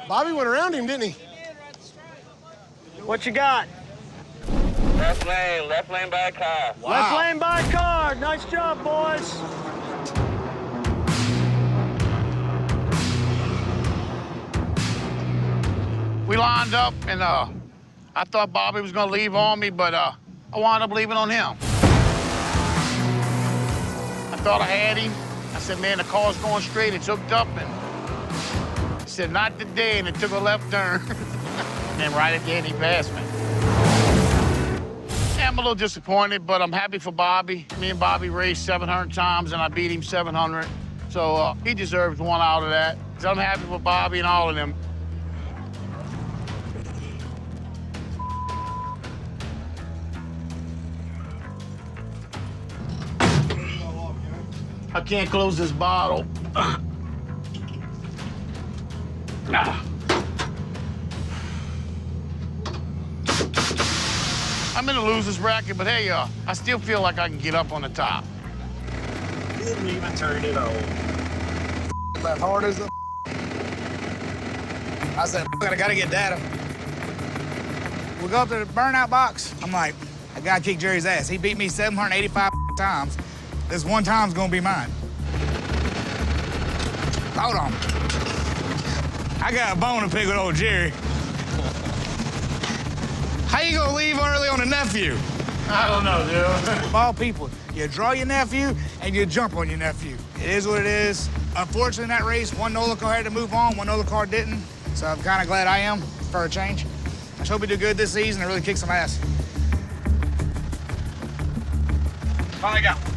Bobby went around him, didn't he? What you got? Left lane by a car. Wow. Left lane by a car. Nice job, boys. We lined up, and I thought Bobby was gonna leave on me, but I wound up leaving on him. I thought I had him. I said, man, the car's going straight. It's hooked up, and he said, not today, and it took a left turn. And then right at the end, he passed me. Yeah, I'm a little disappointed, but I'm happy for Bobby. Me and Bobby raced 700 times, and I beat him 700. So he deserves one out of that. So I'm happy for Bobby and all of them. I can't close this bottle. I'm in a loser's bracket, but hey, I still feel like I can get up on the top. Didn't even turn it on. That hard as a. I said, I gotta get data. We go up to the burnout box. I'm like, I gotta kick Jerry's ass. He beat me 785 times. This one time's gonna be mine. Hold on. I got a bone to pick with old Jerry. How you gonna leave early on a nephew? I don't know, dude. Of all people, you draw your nephew and you jump on your nephew. It is what it is. Unfortunately, in that race, one NOLA car had to move on, one NOLA car didn't. So I'm kind of glad I am for a change. I just hope we do good this season and really kick some ass. Finally got one.